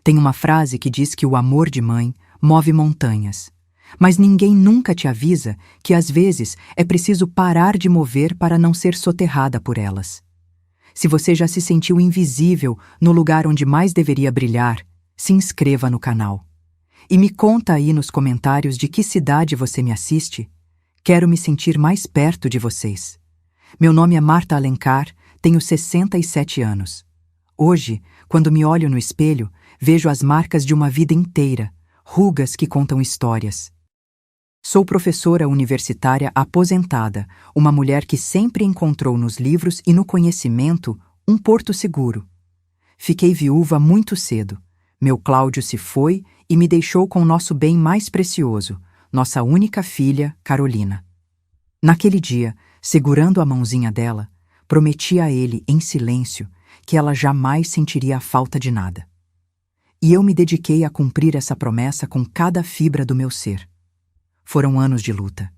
Tem uma frase que diz que o amor de mãe move montanhas. Mas ninguém nunca te avisa que às vezes é preciso parar de mover para não ser soterrada por elas. Se você já se sentiu invisível no lugar onde mais deveria brilhar, se inscreva no canal. E me conta aí nos comentários de que cidade você me assiste. Quero me sentir mais perto de vocês. Meu nome é Marta Alencar, tenho 67 anos. Hoje, quando me olho no espelho, vejo as marcas de uma vida inteira, rugas que contam histórias. Sou professora universitária aposentada, uma mulher que sempre encontrou nos livros e no conhecimento um porto seguro. Fiquei viúva muito cedo. Meu Cláudio se foi e me deixou com nosso bem mais precioso, nossa única filha, Carolina. Naquele dia, segurando a mãozinha dela, prometi a ele, em silêncio, que ela jamais sentiria a falta de nada. E eu me dediquei a cumprir essa promessa com cada fibra do meu ser. Foram anos de luta.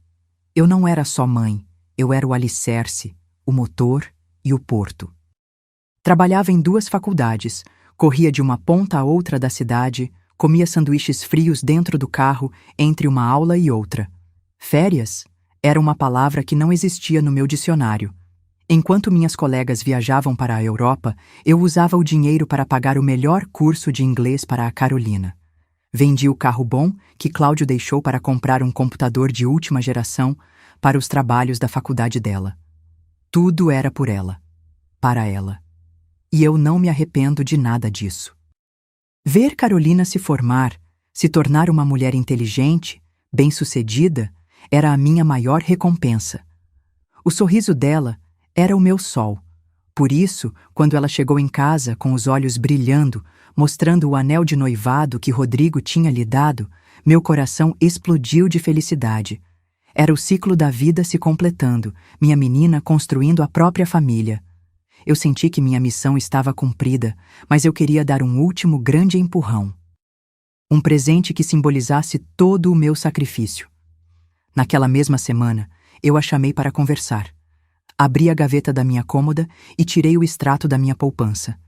Eu não era só mãe, eu era o alicerce, o motor e o porto. Trabalhava em 2 faculdades, corria de uma ponta a outra da cidade, comia sanduíches frios dentro do carro entre uma aula e outra. Férias era uma palavra que não existia no meu dicionário. Enquanto minhas colegas viajavam para a Europa, eu usava o dinheiro para pagar o melhor curso de inglês para a Carolina. Vendi o carro bom que Cláudio deixou para comprar um computador de última geração para os trabalhos da faculdade dela. Tudo era por ela, para ela. E eu não me arrependo de nada disso. Ver Carolina se formar, se tornar uma mulher inteligente, bem-sucedida, era a minha maior recompensa. O sorriso dela era o meu sol. Por isso, quando ela chegou em casa com os olhos brilhando, mostrando o anel de noivado que Rodrigo tinha lhe dado, meu coração explodiu de felicidade. Era o ciclo da vida se completando, minha menina construindo a própria família. Eu senti que minha missão estava cumprida, mas eu queria dar um último grande empurrão. Um presente que simbolizasse todo o meu sacrifício. Naquela mesma semana, eu a chamei para conversar. Abri a gaveta da minha cômoda e tirei o extrato da minha poupança.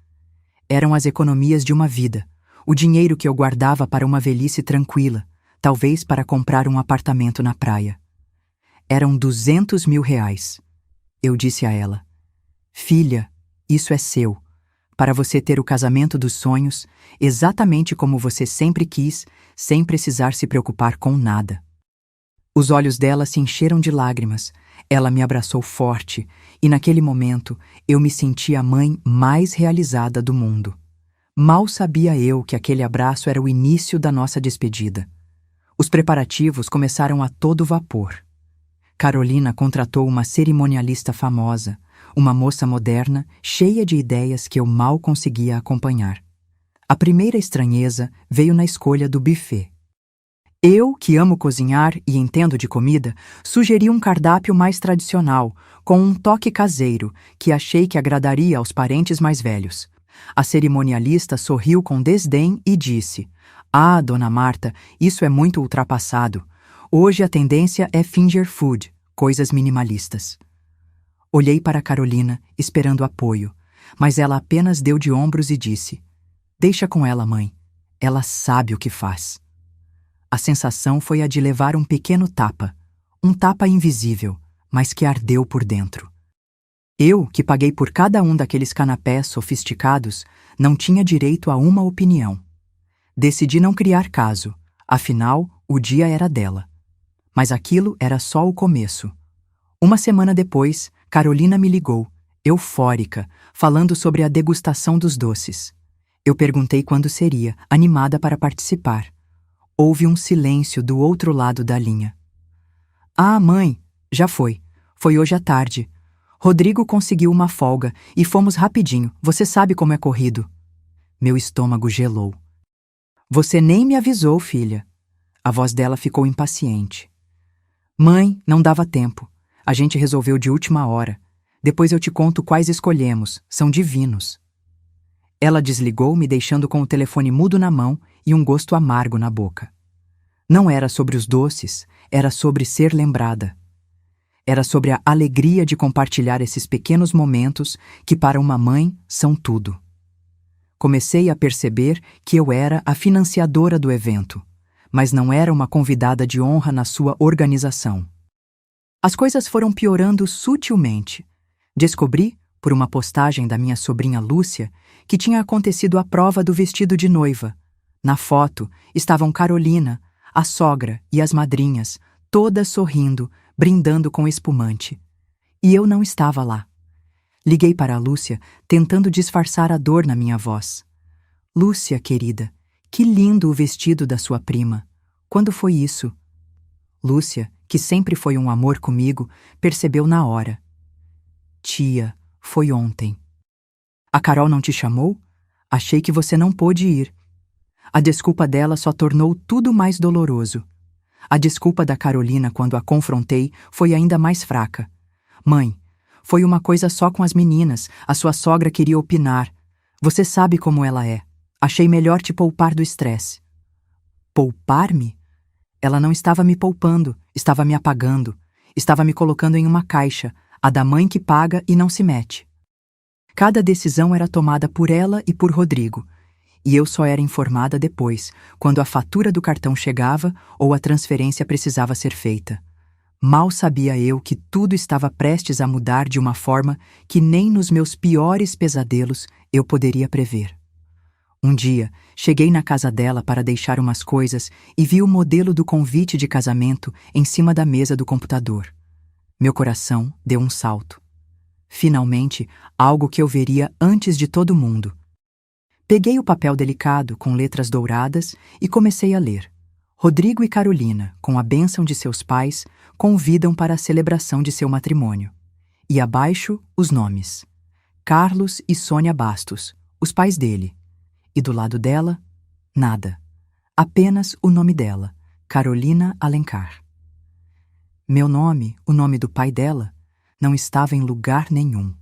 Eram as economias de uma vida, o dinheiro que eu guardava para uma velhice tranquila, talvez para comprar um apartamento na praia. Eram 200 mil reais. Eu disse a ela: "Filha, isso é seu, para você ter o casamento dos sonhos, exatamente como você sempre quis, sem precisar se preocupar com nada." Os olhos dela se encheram de lágrimas, ela me abraçou forte, e naquele momento eu me senti a mãe mais realizada do mundo. Mal sabia eu que aquele abraço era o início da nossa despedida. Os preparativos começaram a todo vapor. Carolina contratou uma cerimonialista famosa, uma moça moderna, cheia de ideias que eu mal conseguia acompanhar. A primeira estranheza veio na escolha do buffet. Eu, que amo cozinhar e entendo de comida, sugeri um cardápio mais tradicional, com um toque caseiro, que achei que agradaria aos parentes mais velhos. A cerimonialista sorriu com desdém e disse: "Ah, dona Marta, isso é muito ultrapassado. Hoje a tendência é finger food, coisas minimalistas." Olhei para Carolina, esperando apoio, mas ela apenas deu de ombros e disse: "Deixa com ela, mãe. Ela sabe o que faz." A sensação foi a de levar um pequeno tapa, um tapa invisível, mas que ardeu por dentro. Eu, que paguei por cada um daqueles canapés sofisticados, não tinha direito a uma opinião. Decidi não criar caso, afinal, o dia era dela. Mas aquilo era só o começo. Uma semana depois, Carolina me ligou, eufórica, falando sobre a degustação dos doces. Eu perguntei quando seria, animada para participar. Houve um silêncio do outro lado da linha. "Ah, mãe, já foi. Foi hoje à tarde. Rodrigo conseguiu uma folga e fomos rapidinho, você sabe como é corrido." Meu estômago gelou. "Você nem me avisou, filha." A voz dela ficou impaciente. "Mãe, não dava tempo. A gente resolveu de última hora. Depois eu te conto quais escolhemos, são divinos." Ela desligou, me deixando com o telefone mudo na mão e um gosto amargo na boca. Não era sobre os doces, era sobre ser lembrada. Era sobre a alegria de compartilhar esses pequenos momentos que para uma mãe são tudo. comecei a perceber que eu era a financiadora do evento, mas não era uma convidada de honra na sua organização. As coisas foram piorando sutilmente. Descobri, por uma postagem da minha sobrinha Lúcia, que tinha acontecido a prova do vestido de noiva. Na foto estavam Carolina, a sogra e as madrinhas, todas sorrindo, brindando com espumante. E eu não estava lá. Liguei para a Lúcia, tentando disfarçar a dor na minha voz. Lúcia, querida, que lindo o vestido da sua prima. Quando foi isso? Lúcia, que sempre foi um amor comigo, percebeu na hora. Tia, foi ontem. A Carol não te chamou? Achei que você não pôde ir. A desculpa dela só tornou tudo mais doloroso. A desculpa da Carolina quando a confrontei foi ainda mais fraca. Mãe, foi uma coisa só com as meninas, a sua sogra queria opinar. Você sabe como ela é. Achei melhor te poupar do estresse. Poupar-me? Ela não estava me poupando, estava me apagando. Estava me colocando em uma caixa, a da mãe que paga e não se mete. Cada decisão era tomada por ela e por Rodrigo, e eu só era informada depois, quando a fatura do cartão chegava ou a transferência precisava ser feita. Mal sabia eu que tudo estava prestes a mudar de uma forma que nem nos meus piores pesadelos eu poderia prever. Um dia, cheguei na casa dela para deixar umas coisas e vi o modelo do convite de casamento em cima da mesa do computador. Meu coração deu um salto. Finalmente, algo que eu veria antes de todo mundo. Peguei o papel delicado com letras douradas e comecei a ler. Rodrigo e Carolina, com a bênção de seus pais, convidam para a celebração de seu matrimônio. E abaixo, os nomes. Carlos e Sônia Bastos, os pais dele. E do lado dela, nada. Apenas o nome dela, Carolina Alencar. Meu nome, o nome do pai dela, não estava em lugar nenhum.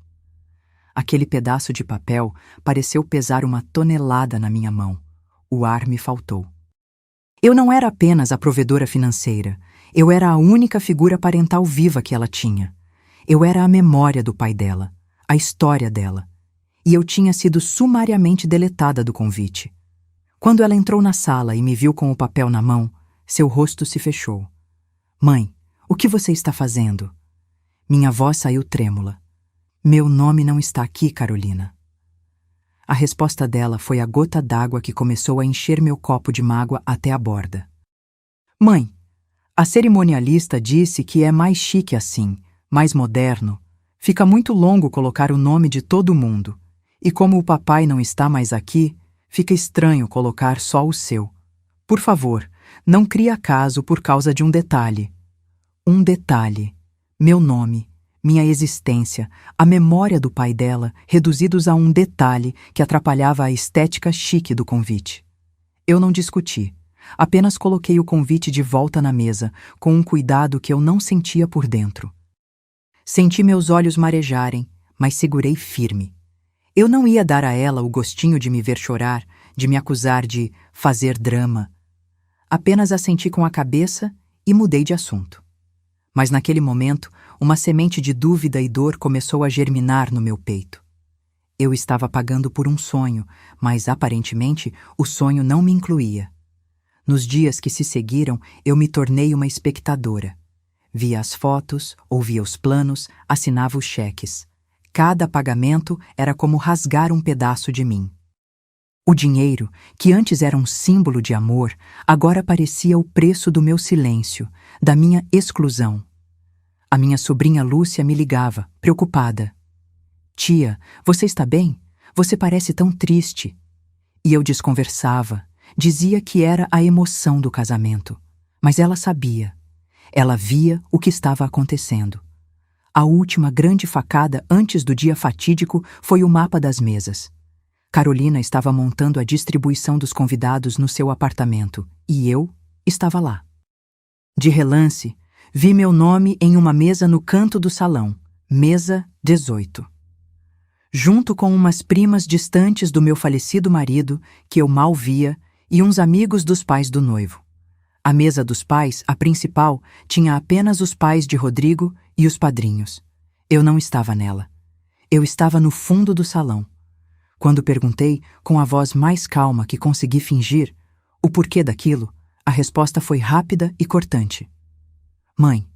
Aquele pedaço de papel pareceu pesar uma tonelada na minha mão. O ar me faltou. Eu não era apenas a provedora financeira. Eu era a única figura parental viva que ela tinha. Eu era a memória do pai dela, a história dela. E eu tinha sido sumariamente deletada do convite. Quando ela entrou na sala e me viu com o papel na mão, seu rosto se fechou. Mãe, o que você está fazendo? Minha voz saiu trêmula. Meu nome não está aqui, Carolina. A resposta dela foi a gota d'água que começou a encher meu copo de mágoa até a borda. Mãe, a cerimonialista disse que é mais chique assim, mais moderno. Fica muito longo colocar o nome de todo mundo. E como o papai não está mais aqui, fica estranho colocar só o seu. Por favor, não crie acaso por causa de um detalhe. Um detalhe. Meu nome, minha existência, a memória do pai dela, reduzidos a um detalhe que atrapalhava a estética chique do convite. Eu não discuti. Apenas coloquei o convite de volta na mesa, com um cuidado que eu não sentia por dentro. Senti meus olhos marejarem, mas segurei firme. Eu não ia dar a ela o gostinho de me ver chorar, de me acusar de fazer drama. Apenas assenti com a cabeça e mudei de assunto. Mas naquele momento, uma semente de dúvida e dor começou a germinar no meu peito. Eu estava pagando por um sonho, mas aparentemente o sonho não me incluía. Nos dias que se seguiram, eu me tornei uma espectadora. Via as fotos, ouvia os planos, assinava os cheques. Cada pagamento era como rasgar um pedaço de mim. O dinheiro, que antes era um símbolo de amor, agora parecia o preço do meu silêncio, da minha exclusão. A minha sobrinha Lúcia me ligava, preocupada. Tia, você está bem? Você parece tão triste. E eu desconversava, dizia que era a emoção do casamento. Mas ela sabia. Ela via o que estava acontecendo. A última grande facada antes do dia fatídico foi o mapa das mesas. Carolina estava montando a distribuição dos convidados no seu apartamento e eu estava lá. De relance, vi meu nome em uma mesa no canto do salão, mesa 18. Junto com umas primas distantes do meu falecido marido, que eu mal via, e uns amigos dos pais do noivo. A mesa dos pais, a principal, tinha apenas os pais de Rodrigo e os padrinhos. Eu não estava nela. Eu estava no fundo do salão. Quando perguntei, com a voz mais calma que consegui fingir, o porquê daquilo, a resposta foi rápida e cortante. Mãe,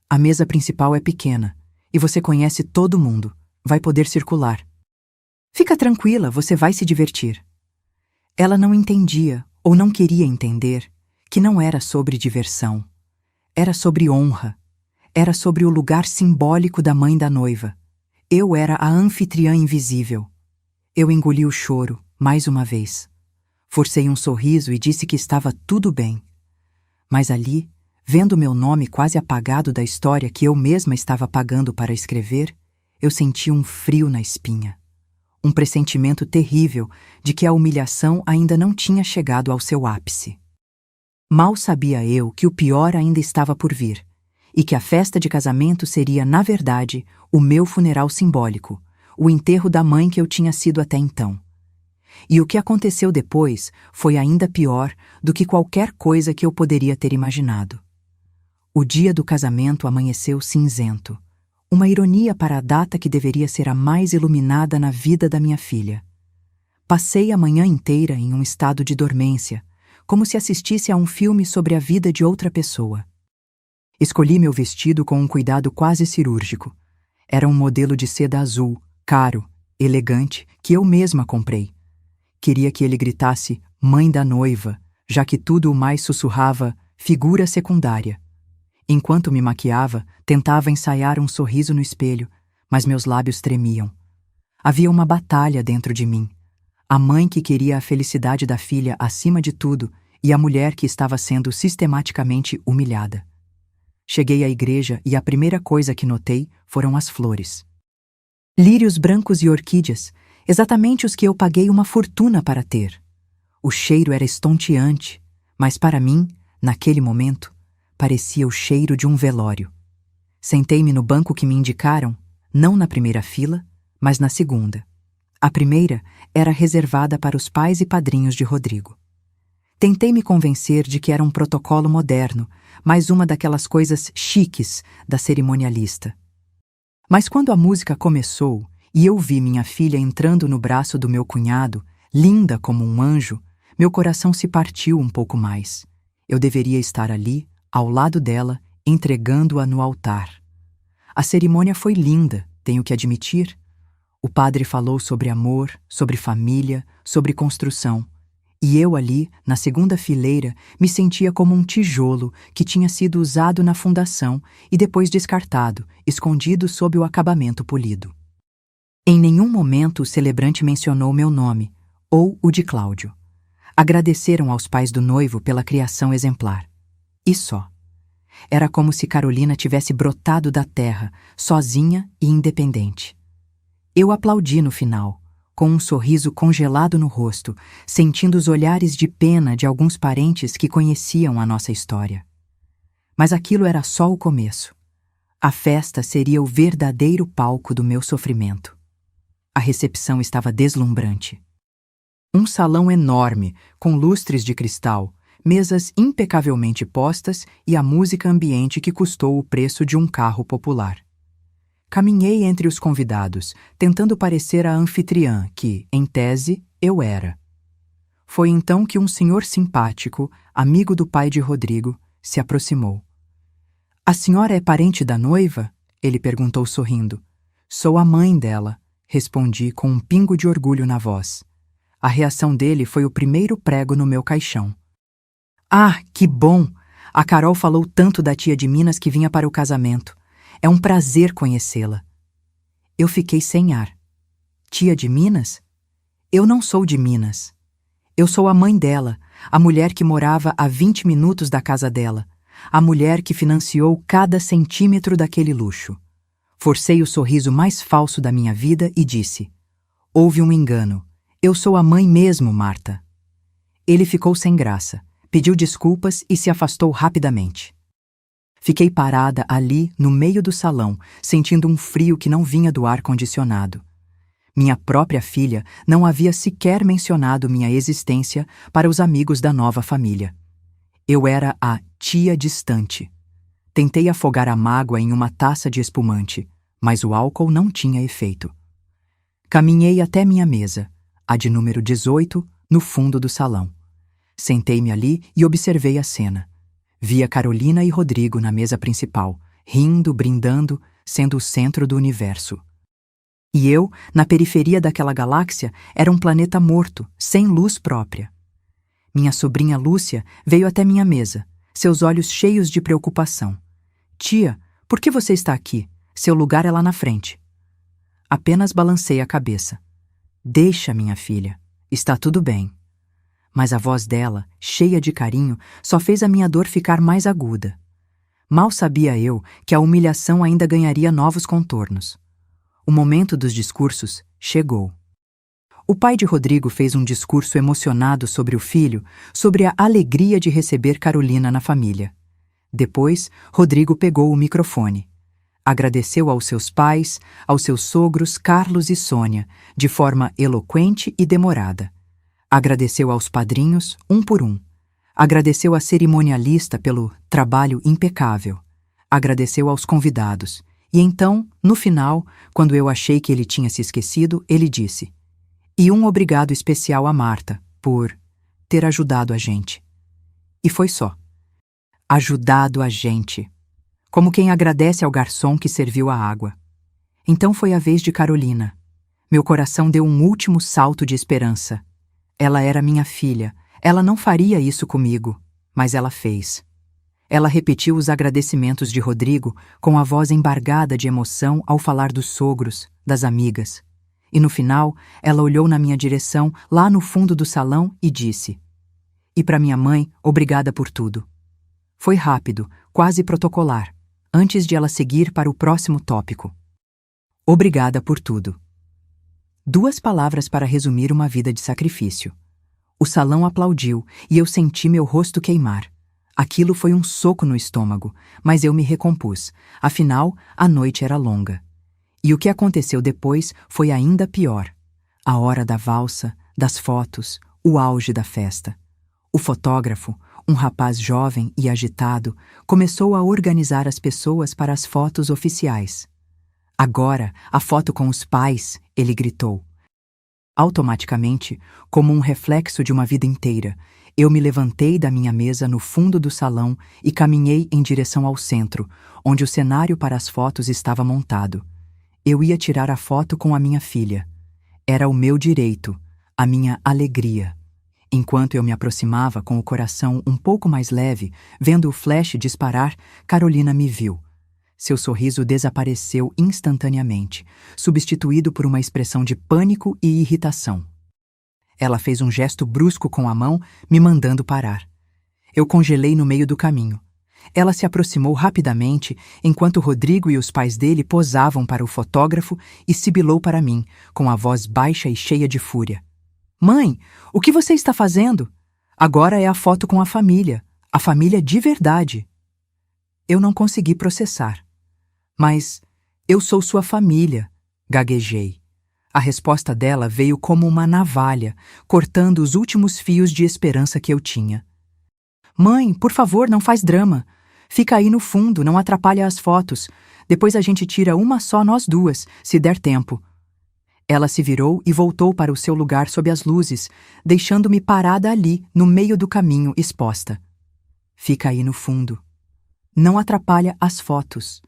a mesa principal é pequena e você conhece todo mundo. Vai poder circular. Fica tranquila, você vai se divertir. Ela não entendia, ou não queria entender, que não era sobre diversão. Era sobre honra. Era sobre o lugar simbólico da mãe da noiva. Eu era a anfitriã invisível. Eu engoli o choro, mais uma vez. Forcei um sorriso e disse que estava tudo bem. Mas ali, vendo meu nome quase apagado da história que eu mesma estava pagando para escrever, eu senti um frio na espinha. Um pressentimento terrível de que a humilhação ainda não tinha chegado ao seu ápice. Mal sabia eu que o pior ainda estava por vir, e que a festa de casamento seria, na verdade, o meu funeral simbólico, o enterro da mãe que eu tinha sido até então. E o que aconteceu depois foi ainda pior do que qualquer coisa que eu poderia ter imaginado. O dia do casamento amanheceu cinzento, uma ironia para a data que deveria ser a mais iluminada na vida da minha filha. Passei a manhã inteira em um estado de dormência, como se assistisse a um filme sobre a vida de outra pessoa. Escolhi meu vestido com um cuidado quase cirúrgico. Era um modelo de seda azul, caro, elegante, que eu mesma comprei. Queria que ele gritasse "Mãe da noiva", já que tudo o mais sussurrava "figura secundária". Enquanto me maquiava, tentava ensaiar um sorriso no espelho, mas meus lábios tremiam. Havia uma batalha dentro de mim. A mãe que queria a felicidade da filha acima de tudo e a mulher que estava sendo sistematicamente humilhada. Cheguei à igreja e a primeira coisa que notei foram as flores. Lírios brancos e orquídeas, exatamente os que eu paguei uma fortuna para ter. O cheiro era estonteante, mas para mim, naquele momento, parecia o cheiro de um velório. Sentei-me no banco que me indicaram, não na primeira fila, mas na segunda. A primeira era reservada para os pais e padrinhos de Rodrigo. Tentei me convencer de que era um protocolo moderno, mais uma daquelas coisas chiques da cerimonialista. Mas quando a música começou e eu vi minha filha entrando no braço do meu cunhado, linda como um anjo, meu coração se partiu um pouco mais. Eu deveria estar ali, ao lado dela, entregando-a no altar. A cerimônia foi linda, tenho que admitir. O padre falou sobre amor, sobre família, sobre construção. E eu ali, na segunda fileira, me sentia como um tijolo que tinha sido usado na fundação e depois descartado, escondido sob o acabamento polido. Em nenhum momento o celebrante mencionou meu nome, ou o de Cláudio. Agradeceram aos pais do noivo pela criação exemplar. E só. Era como se Carolina tivesse brotado da terra, sozinha e independente. Eu aplaudi no final, com um sorriso congelado no rosto, sentindo os olhares de pena de alguns parentes que conheciam a nossa história. Mas aquilo era só o começo. A festa seria o verdadeiro palco do meu sofrimento. A recepção estava deslumbrante. Um salão enorme, com lustres de cristal, mesas impecavelmente postas e a música ambiente que custou o preço de um carro popular. Caminhei entre os convidados, tentando parecer a anfitriã que, em tese, eu era. Foi então que um senhor simpático, amigo do pai de Rodrigo, se aproximou. "A senhora é parente da noiva?" ele perguntou sorrindo. "Sou a mãe dela", respondi com um pingo de orgulho na voz. A reação dele foi o primeiro prego no meu caixão. "Ah, que bom! A Carol falou tanto da tia de Minas que vinha para o casamento. É um prazer conhecê-la." Eu fiquei sem ar. Tia de Minas? Eu não sou de Minas. Eu sou a mãe dela, a mulher que morava a 20 minutos da casa dela, a mulher que financiou cada centímetro daquele luxo. Forcei o sorriso mais falso da minha vida e disse: "Houve um engano. Eu sou a mãe mesmo, Marta." Ele ficou sem graça, pediu desculpas e se afastou rapidamente. Fiquei parada ali, no meio do salão, sentindo um frio que não vinha do ar-condicionado. Minha própria filha não havia sequer mencionado minha existência para os amigos da nova família. Eu era a tia distante. Tentei afogar a mágoa em uma taça de espumante, mas o álcool não tinha efeito. Caminhei até minha mesa, a de número 18, no fundo do salão. Sentei-me ali e observei a cena. Via Carolina e Rodrigo na mesa principal, rindo, brindando, sendo o centro do universo. E eu, na periferia daquela galáxia, era um planeta morto, sem luz própria. Minha sobrinha Lúcia veio até minha mesa, seus olhos cheios de preocupação. Tia, por que você está aqui? Seu lugar é lá na frente. Apenas balancei a cabeça. Deixa, minha filha, está tudo bem. Mas a voz dela, cheia de carinho, só fez a minha dor ficar mais aguda. Mal sabia eu que a humilhação ainda ganharia novos contornos. O momento dos discursos chegou. O pai de Rodrigo fez um discurso emocionado sobre o filho, sobre a alegria de receber Carolina na família. Depois, Rodrigo pegou o microfone. Agradeceu aos seus pais, aos seus sogros Carlos e Sônia, de forma eloquente e demorada. Agradeceu aos padrinhos, um por um. Agradeceu à cerimonialista pelo trabalho impecável. Agradeceu aos convidados. E então, no final, quando eu achei que ele tinha se esquecido, ele disse: "E um obrigado especial a Marta, por ter ajudado a gente." E foi só. Ajudado a gente. Como quem agradece ao garçom que serviu a água. Então foi a vez de Carolina. Meu coração deu um último salto de esperança. Ela era minha filha. Ela não faria isso comigo, mas ela fez. Ela repetiu os agradecimentos de Rodrigo com a voz embargada de emoção ao falar dos sogros, das amigas. E no final, ela olhou na minha direção, lá no fundo do salão, e disse: "E para minha mãe, obrigada por tudo." Foi rápido, quase protocolar, antes de ela seguir para o próximo tópico. Obrigada por tudo. 2 palavras para resumir uma vida de sacrifício. O salão aplaudiu e eu senti meu rosto queimar. Aquilo foi um soco no estômago, mas eu me recompus. Afinal, a noite era longa. E o que aconteceu depois foi ainda pior. A hora da valsa, das fotos, o auge da festa. O fotógrafo, um rapaz jovem e agitado, começou a organizar as pessoas para as fotos oficiais. "Agora, a foto com os pais", ele gritou. Automaticamente, como um reflexo de uma vida inteira, eu me levantei da minha mesa no fundo do salão e caminhei em direção ao centro, onde o cenário para as fotos estava montado. Eu ia tirar a foto com a minha filha. Era o meu direito, a minha alegria. Enquanto eu me aproximava com o coração um pouco mais leve, vendo o flash disparar, Carolina me viu. Seu sorriso desapareceu instantaneamente, substituído por uma expressão de pânico e irritação. Ela fez um gesto brusco com a mão, me mandando parar. Eu congelei no meio do caminho. Ela se aproximou rapidamente, enquanto Rodrigo e os pais dele posavam para o fotógrafo, e sibilou para mim, com a voz baixa e cheia de fúria: "Mãe, o que você está fazendo? Agora é a foto com a família de verdade." Eu não consegui processar. "Mas eu sou sua família", gaguejei. A resposta dela veio como uma navalha, cortando os últimos fios de esperança que eu tinha. "Mãe, por favor, não faz drama. Fica aí no fundo, não atrapalha as fotos. Depois a gente tira uma só nós duas, se der tempo." Ela se virou e voltou para o seu lugar sob as luzes, deixando-me parada ali, no meio do caminho, exposta. "Fica aí no fundo. Não atrapalha as fotos."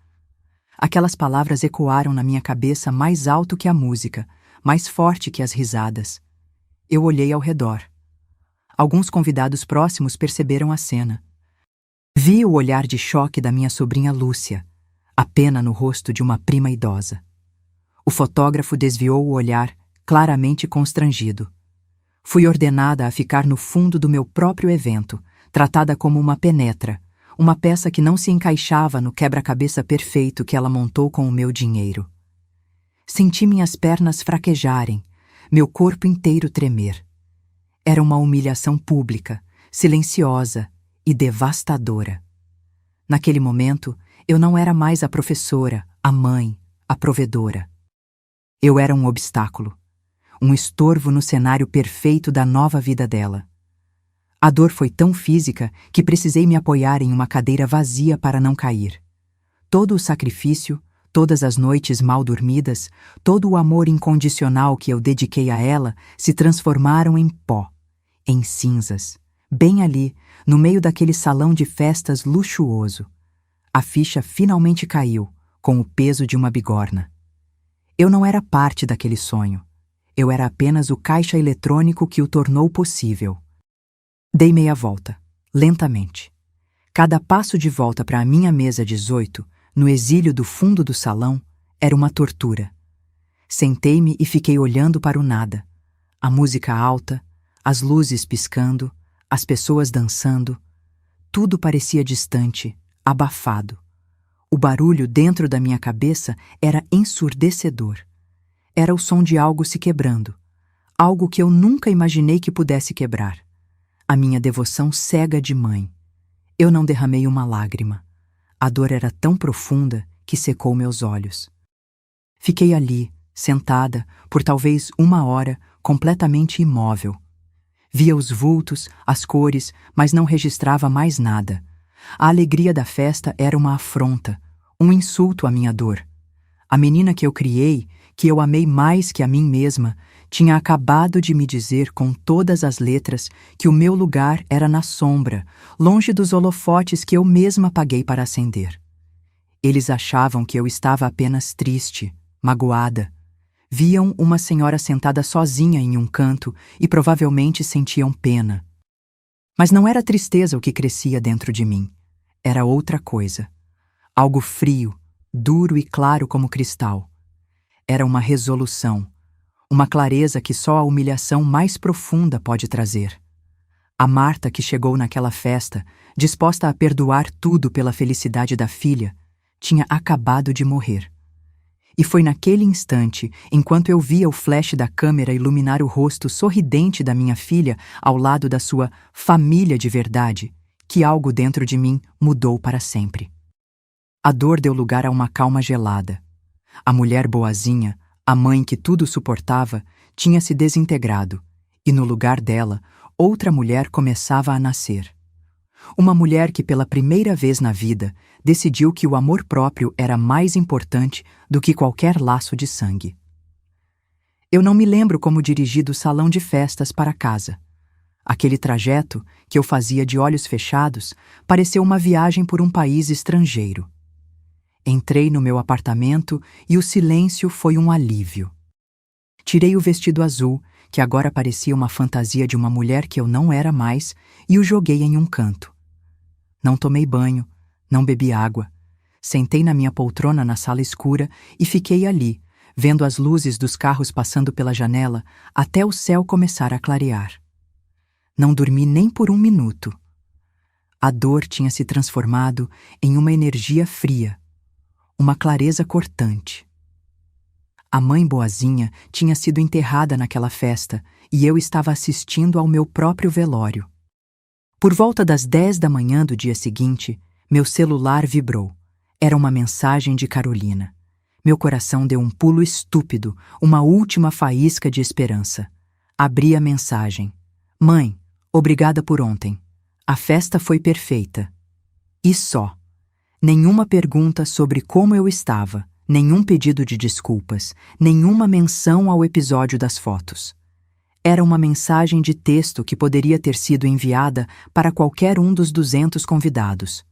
Aquelas palavras ecoaram na minha cabeça mais alto que a música, mais forte que as risadas. Eu olhei ao redor. Alguns convidados próximos perceberam a cena. Vi o olhar de choque da minha sobrinha Lúcia, a pena no rosto de uma prima idosa. O fotógrafo desviou o olhar, claramente constrangido. Fui ordenada a ficar no fundo do meu próprio evento, tratada como uma penetra, uma peça que não se encaixava no quebra-cabeça perfeito que ela montou com o meu dinheiro. Senti minhas pernas fraquejarem, meu corpo inteiro tremer. Era uma humilhação pública, silenciosa e devastadora. Naquele momento, eu não era mais a professora, a mãe, a provedora. Eu era um obstáculo, um estorvo no cenário perfeito da nova vida dela. A dor foi tão física que precisei me apoiar em uma cadeira vazia para não cair. Todo o sacrifício, Todas as noites mal dormidas, todo o amor incondicional que eu dediquei a ela se transformaram em pó, em cinzas, bem ali, no meio daquele salão de festas luxuoso. A ficha finalmente caiu, com o peso de uma bigorna. Eu não era parte daquele sonho. Eu era apenas o caixa eletrônico que o tornou possível. Dei meia volta, lentamente. Cada passo de volta para a minha mesa 18, no exílio do fundo do salão, era uma tortura. Sentei-me e fiquei olhando para o nada. A música alta, as luzes piscando, as pessoas dançando. Tudo parecia distante, abafado. O barulho dentro da minha cabeça era ensurdecedor. Era o som de algo se quebrando, algo que eu nunca imaginei que pudesse quebrar. A minha devoção cega de mãe. Eu não derramei uma lágrima. A dor era tão profunda que secou meus olhos. Fiquei ali, sentada, por talvez 1 hora, completamente imóvel. Via os vultos, as cores, mas não registrava mais nada. A alegria da festa era uma afronta, um insulto à minha dor. A menina que eu criei, que eu amei mais que a mim mesma, tinha acabado de me dizer com todas as letras que o meu lugar era na sombra, longe dos holofotes que eu mesma paguei para acender. Eles achavam que eu estava apenas triste, magoada. Viam uma senhora sentada sozinha em um canto e provavelmente sentiam pena. Mas não era tristeza o que crescia dentro de mim. Era outra coisa. Algo frio, duro e claro como cristal. Era uma resolução, uma clareza que só a humilhação mais profunda pode trazer. A Marta que chegou naquela festa, disposta a perdoar tudo pela felicidade da filha, tinha acabado de morrer. E foi naquele instante, enquanto eu via o flash da câmera iluminar o rosto sorridente da minha filha ao lado da sua família de verdade, que algo dentro de mim mudou para sempre. A dor deu lugar a uma calma gelada. A mulher boazinha, a mãe que tudo suportava, tinha se desintegrado, e no lugar dela, outra mulher começava a nascer. Uma mulher que pela primeira vez na vida decidiu que o amor próprio era mais importante do que qualquer laço de sangue. Eu não me lembro como dirigi do salão de festas para casa. Aquele trajeto, que eu fazia de olhos fechados, pareceu uma viagem por um país estrangeiro. Entrei no meu apartamento e o silêncio foi um alívio. Tirei o vestido azul, que agora parecia uma fantasia de uma mulher que eu não era mais, e o joguei em um canto. Não tomei banho, não bebi água. Sentei na minha poltrona na sala escura e fiquei ali, vendo as luzes dos carros passando pela janela até o céu começar a clarear. Não dormi nem por 1 minuto. A dor tinha se transformado em uma energia fria, uma clareza cortante. A mãe boazinha tinha sido enterrada naquela festa e eu estava assistindo ao meu próprio velório. Por volta das 10 da manhã do dia seguinte, meu celular vibrou. Era uma mensagem de Carolina. Meu coração deu um pulo estúpido, uma última faísca de esperança. Abri a mensagem. Mãe, obrigada por ontem. A festa foi perfeita. E só. Nenhuma pergunta sobre como eu estava, nenhum pedido de desculpas, nenhuma menção ao episódio das fotos. Era uma mensagem de texto que poderia ter sido enviada para qualquer um dos 200 convidados.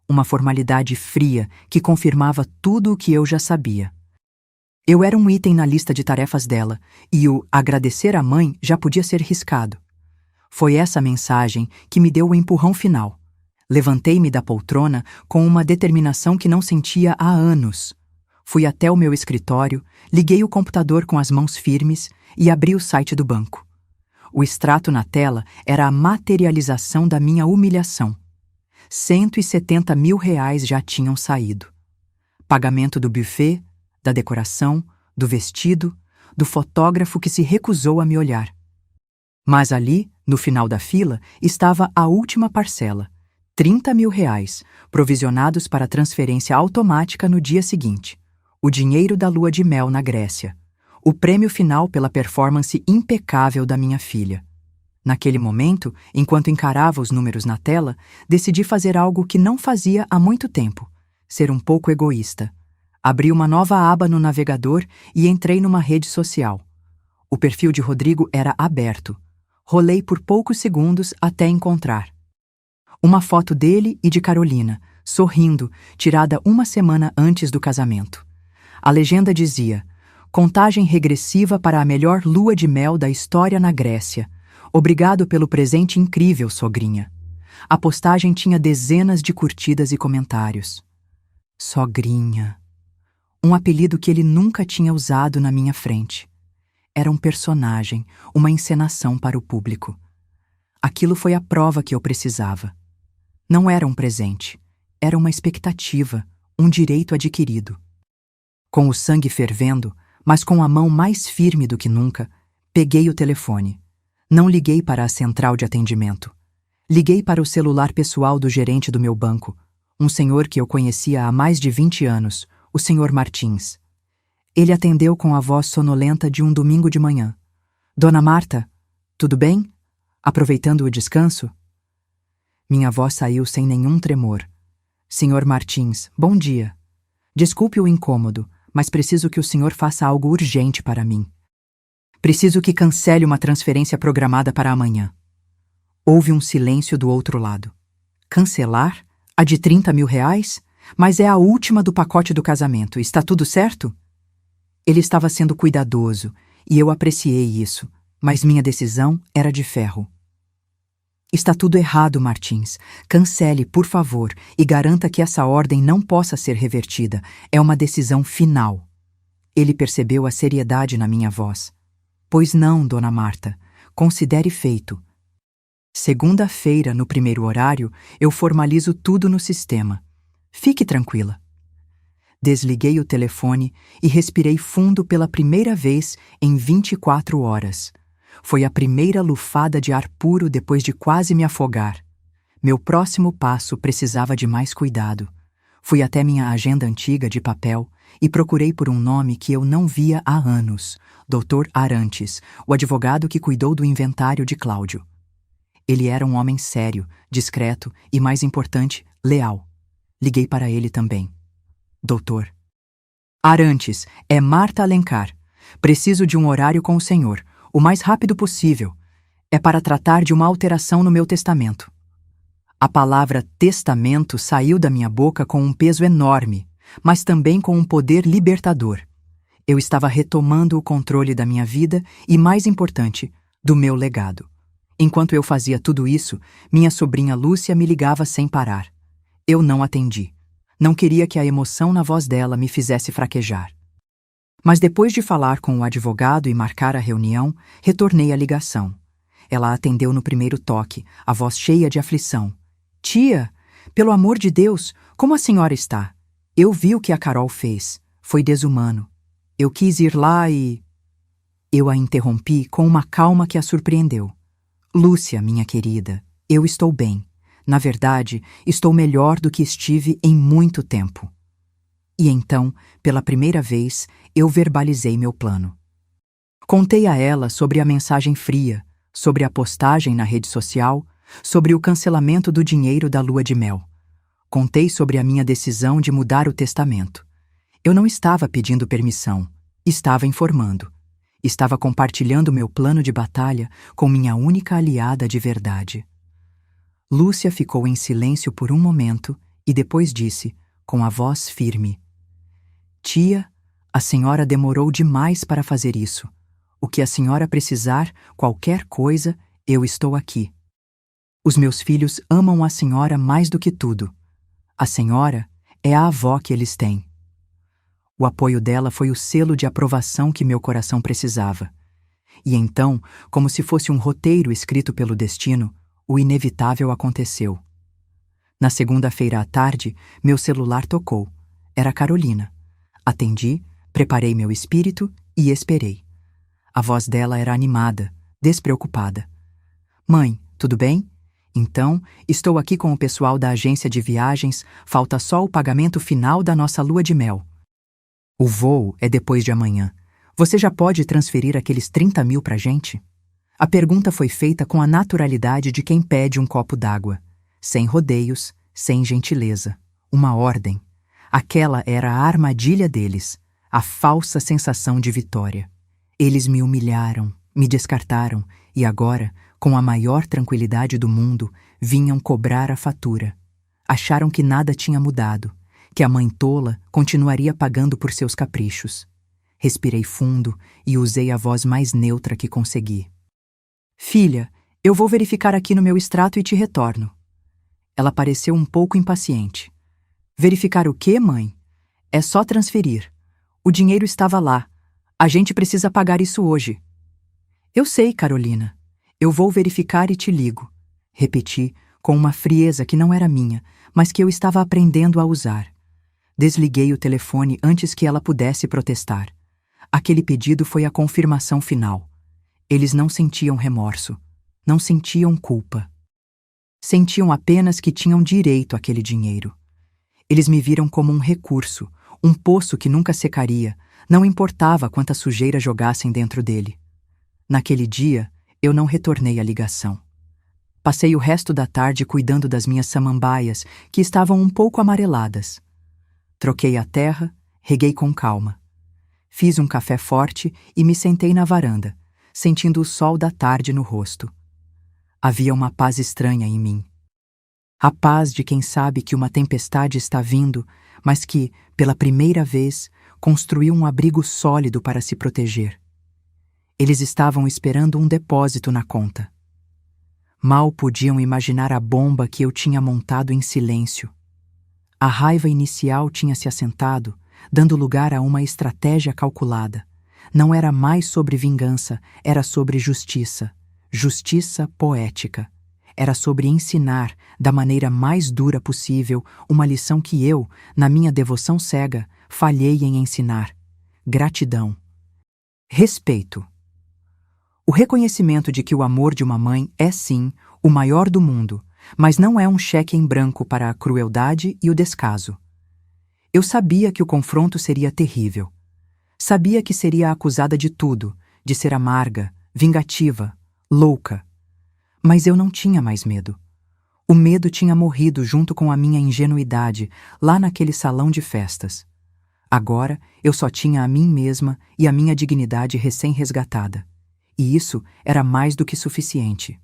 Uma formalidade fria que confirmava tudo o que eu já sabia. Eu era um item na lista de tarefas dela, e o agradecer à mãe já podia ser riscado. Foi essa mensagem que me deu o empurrão final. Levantei-me da poltrona com uma determinação que não sentia há anos. Fui até o meu escritório, liguei o computador com as mãos firmes e abri o site do banco. O extrato na tela era a materialização da minha humilhação. 170 mil reais já tinham saído. Pagamento do buffet, da decoração, do vestido, do fotógrafo que se recusou a me olhar. Mas ali, no final da fila, estava a última parcela, 30 mil reais, provisionados para transferência automática no dia seguinte. O dinheiro da lua de mel na Grécia. O prêmio final pela performance impecável da minha filha. Naquele momento, enquanto encarava os números na tela, decidi fazer algo que não fazia há muito tempo. Ser um pouco egoísta. Abri uma nova aba no navegador e entrei numa rede social. O perfil de Rodrigo era aberto. Rolei por poucos segundos até encontrar uma foto dele e de Carolina, sorrindo, tirada uma semana antes do casamento. A legenda dizia: contagem regressiva para a melhor lua de mel da história na Grécia. Obrigado pelo presente incrível, sogrinha. A postagem tinha dezenas de curtidas e comentários. Sogrinha. Um apelido que ele nunca tinha usado na minha frente. Era um personagem, uma encenação para o público. Aquilo foi a prova que eu precisava. Não era um presente, era uma expectativa, um direito adquirido. Com o sangue fervendo, mas com a mão mais firme do que nunca, peguei o telefone. Não liguei para a central de atendimento. Liguei para o celular pessoal do gerente do meu banco, um senhor que eu conhecia há mais de 20 anos, o Sr. Martins. Ele atendeu com a voz sonolenta de um domingo de manhã. Dona Marta, tudo bem? Aproveitando o descanso? Minha voz saiu sem nenhum tremor. Sr. Martins, bom dia. Desculpe o incômodo, mas preciso que o senhor faça algo urgente para mim. Preciso que cancele uma transferência programada para amanhã. Houve um silêncio do outro lado. Cancelar? A de 30 mil reais? Mas é a última do pacote do casamento. Está tudo certo? Ele estava sendo cuidadoso, e eu apreciei isso, mas minha decisão era de ferro. Está tudo errado, Martins. Cancele, por favor, e garanta que essa ordem não possa ser revertida. É uma decisão final. Ele percebeu a seriedade na minha voz. Pois não, Dona Marta. Considere feito. Segunda-feira, no primeiro horário, eu formalizo tudo no sistema. Fique tranquila. Desliguei o telefone e respirei fundo pela primeira vez em 24 horas. Foi a primeira lufada de ar puro depois de quase me afogar. Meu próximo passo precisava de mais cuidado. Fui até minha agenda antiga de papel e procurei por um nome que eu não via há anos, Dr. Arantes, o advogado que cuidou do inventário de Cláudio. Ele era um homem sério, discreto e, mais importante, leal. Liguei para ele também. Doutor. Arantes, é Marta Alencar. Preciso de um horário com o senhor, o mais rápido possível. É para tratar de uma alteração no meu testamento. A palavra testamento saiu da minha boca com um peso enorme, mas também com um poder libertador. Eu estava retomando o controle da minha vida e, mais importante, do meu legado. Enquanto eu fazia tudo isso, minha sobrinha Lúcia me ligava sem parar. Eu não atendi. Não queria que a emoção na voz dela me fizesse fraquejar. Mas depois de falar com o advogado e marcar a reunião, retornei a ligação. Ela atendeu no primeiro toque, a voz cheia de aflição. Tia, pelo amor de Deus, como a senhora está? Eu vi o que a Carol fez. Foi desumano. Eu quis ir lá e... Eu a interrompi com uma calma que a surpreendeu. Lúcia, minha querida, eu estou bem. Na verdade, estou melhor do que estive em muito tempo. E então, pela primeira vez, eu verbalizei meu plano. Contei a ela sobre a mensagem fria, sobre a postagem na rede social, sobre o cancelamento do dinheiro da lua de mel. Contei sobre a minha decisão de mudar o testamento. Eu não estava pedindo permissão, estava informando. Estava compartilhando meu plano de batalha com minha única aliada de verdade. Lúcia ficou em silêncio por um momento e depois disse, com a voz firme: Tia, a senhora demorou demais para fazer isso. O que a senhora precisar, qualquer coisa, eu estou aqui. Os meus filhos amam a senhora mais do que tudo. A senhora é a avó que eles têm. O apoio dela foi o selo de aprovação que meu coração precisava. E então, como se fosse um roteiro escrito pelo destino, o inevitável aconteceu. Na segunda-feira à tarde, meu celular tocou. Era Carolina. Atendi, preparei meu espírito e esperei. A voz dela era animada, despreocupada. Mãe, tudo bem? Então, estou aqui com o pessoal da agência de viagens, falta só o pagamento final da nossa lua de mel. O voo é depois de amanhã. Você já pode transferir aqueles 30 mil pra gente? A pergunta foi feita com a naturalidade de quem pede um copo d'água. Sem rodeios, sem gentileza. Uma ordem. Aquela era a armadilha deles, a falsa sensação de vitória. Eles me humilharam, me descartaram e agora, com a maior tranquilidade do mundo, vinham cobrar a fatura. Acharam que nada tinha mudado, que a mãe tola continuaria pagando por seus caprichos. Respirei fundo e usei a voz mais neutra que consegui. Filha, eu vou verificar aqui no meu extrato e te retorno. Ela pareceu um pouco impaciente. Verificar o quê, mãe? É só transferir. O dinheiro estava lá. A gente precisa pagar isso hoje. Eu sei, Carolina. Eu vou verificar e te ligo. Repeti, com uma frieza que não era minha, mas que eu estava aprendendo a usar. Desliguei o telefone antes que ela pudesse protestar. Aquele pedido foi a confirmação final. Eles não sentiam remorso. Não sentiam culpa. Sentiam apenas que tinham direito àquele dinheiro. Eles me viram como um recurso, um poço que nunca secaria, não importava quanta sujeira jogassem dentro dele. Naquele dia, eu não retornei à ligação. Passei o resto da tarde cuidando das minhas samambaias, que estavam um pouco amareladas. Troquei a terra, reguei com calma. Fiz um café forte e me sentei na varanda, sentindo o sol da tarde no rosto. Havia uma paz estranha em mim. A paz de quem sabe que uma tempestade está vindo, mas que, pela primeira vez, construiu um abrigo sólido para se proteger. Eles estavam esperando um depósito na conta. Mal podiam imaginar a bomba que eu tinha montado em silêncio. A raiva inicial tinha se assentado, dando lugar a uma estratégia calculada. Não era mais sobre vingança, era sobre justiça. Justiça poética. Era sobre ensinar, da maneira mais dura possível, uma lição que eu, na minha devoção cega, falhei em ensinar. Gratidão. Respeito. O reconhecimento de que o amor de uma mãe é, sim, o maior do mundo, mas não é um cheque em branco para a crueldade e o descaso. Eu sabia que o confronto seria terrível. Sabia que seria acusada de tudo, de ser amarga, vingativa, louca. Mas eu não tinha mais medo. O medo tinha morrido junto com a minha ingenuidade, lá naquele salão de festas. Agora eu só tinha a mim mesma e a minha dignidade recém-resgatada. E isso era mais do que suficiente.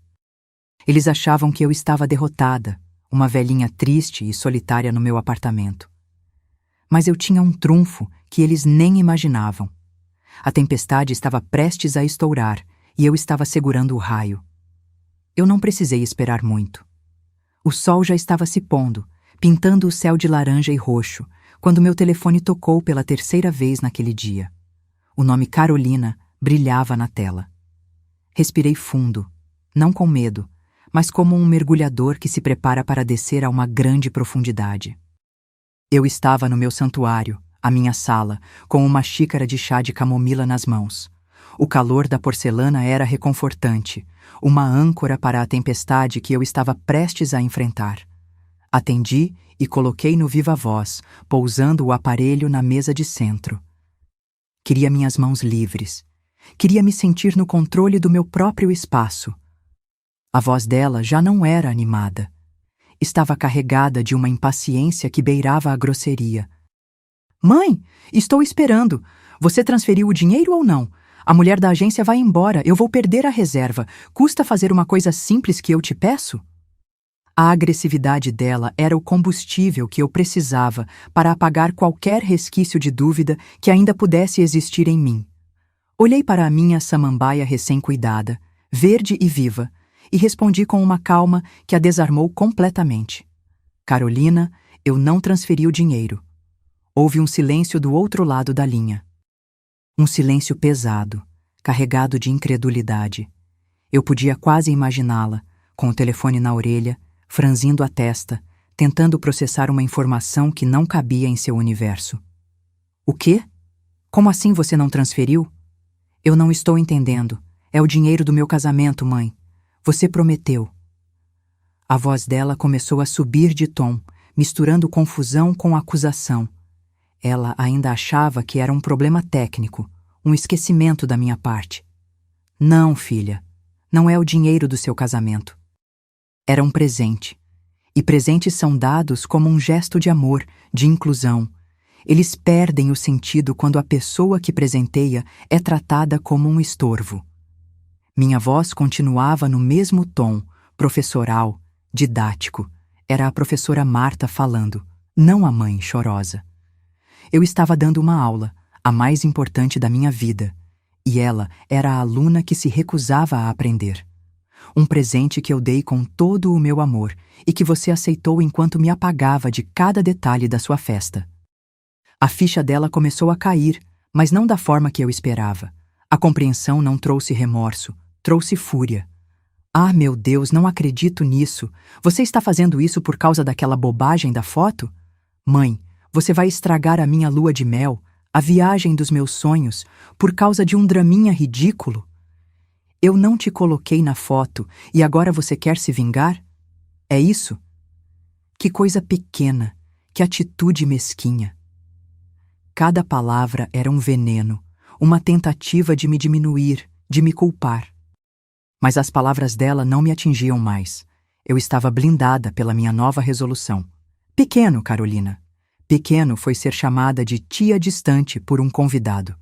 Eles achavam que eu estava derrotada, uma velhinha triste e solitária no meu apartamento. Mas eu tinha um trunfo que eles nem imaginavam. A tempestade estava prestes a estourar e eu estava segurando o raio. Eu não precisei esperar muito. O sol já estava se pondo, pintando o céu de laranja e roxo, quando meu telefone tocou pela terceira vez naquele dia. O nome Carolina brilhava na tela. Respirei fundo, não com medo, mas como um mergulhador que se prepara para descer a uma grande profundidade. Eu estava no meu santuário, a minha sala, com uma xícara de chá de camomila nas mãos. O calor da porcelana era reconfortante, uma âncora para a tempestade que eu estava prestes a enfrentar. Atendi e coloquei no viva-voz, pousando o aparelho na mesa de centro. Queria minhas mãos livres. Queria me sentir no controle do meu próprio espaço. A voz dela já não era animada. Estava carregada de uma impaciência que beirava a grosseria. Mãe, estou esperando. Você transferiu o dinheiro ou não? A mulher da agência vai embora, eu vou perder a reserva. Custa fazer uma coisa simples que eu te peço? A agressividade dela era o combustível que eu precisava para apagar qualquer resquício de dúvida que ainda pudesse existir em mim. Olhei para a minha samambaia recém-cuidada, verde e viva, e respondi com uma calma que a desarmou completamente. Carolina, eu não transferi o dinheiro. Houve um silêncio do outro lado da linha. Um silêncio pesado, carregado de incredulidade. Eu podia quase imaginá-la, com o telefone na orelha, franzindo a testa, tentando processar uma informação que não cabia em seu universo. O quê? Como assim você não transferiu? Eu não estou entendendo. É o dinheiro do meu casamento, mãe. Você prometeu. A voz dela começou a subir de tom, misturando confusão com acusação. Ela ainda achava que era um problema técnico, um esquecimento da minha parte. Não, filha. Não é o dinheiro do seu casamento. Era um presente. E presentes são dados como um gesto de amor, de inclusão. Eles perdem o sentido quando a pessoa que presenteia é tratada como um estorvo. Minha voz continuava no mesmo tom, professoral, didático. Era a professora Marta falando, não a mãe chorosa. Eu estava dando uma aula, a mais importante da minha vida, e ela era a aluna que se recusava a aprender. Um presente que eu dei com todo o meu amor e que você aceitou enquanto me apagava de cada detalhe da sua festa. A ficha dela começou a cair, mas não da forma que eu esperava. A compreensão não trouxe remorso, trouxe fúria. Ah, meu Deus, não acredito nisso. Você está fazendo isso por causa daquela bobagem da foto? Mãe, você vai estragar a minha lua de mel, a viagem dos meus sonhos, por causa de um draminha ridículo? Eu não te coloquei na foto e agora você quer se vingar? É isso? Que coisa pequena, que atitude mesquinha. Cada palavra era um veneno, uma tentativa de me diminuir, de me culpar. Mas as palavras dela não me atingiam mais. Eu estava blindada pela minha nova resolução. Pequeno, Carolina. Pequeno foi ser chamada de tia distante por um convidado.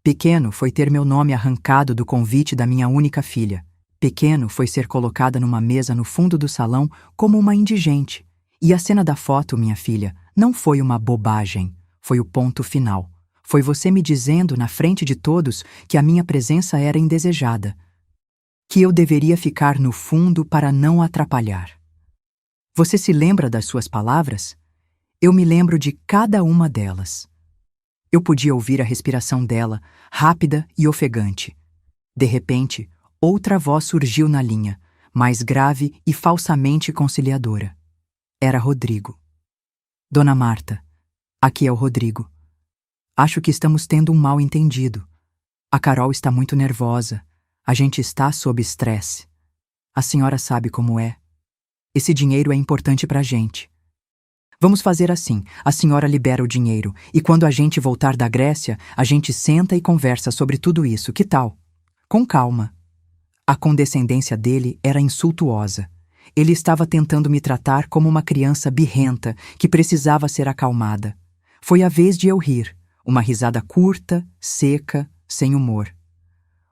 Pequeno foi ter meu nome arrancado do convite da minha única filha. Pequeno foi ser colocada numa mesa no fundo do salão como uma indigente. E a cena da foto, minha filha, não foi uma bobagem. Foi o ponto final. Foi você me dizendo na frente de todos que a minha presença era indesejada. Que eu deveria ficar no fundo para não atrapalhar. Você se lembra das suas palavras? Eu me lembro de cada uma delas. Eu podia ouvir a respiração dela, rápida e ofegante. De repente, outra voz surgiu na linha, mais grave e falsamente conciliadora. Era Rodrigo. Dona Marta, aqui é o Rodrigo. Acho que estamos tendo um mal-entendido. A Carol está muito nervosa. A gente está sob estresse. A senhora sabe como é. Esse dinheiro é importante pra gente. Vamos fazer assim, a senhora libera o dinheiro e quando a gente voltar da Grécia, a gente senta e conversa sobre tudo isso, que tal? Com calma. A condescendência dele era insultuosa. Ele estava tentando me tratar como uma criança birrenta que precisava ser acalmada. Foi a vez de eu rir, uma risada curta, seca, sem humor.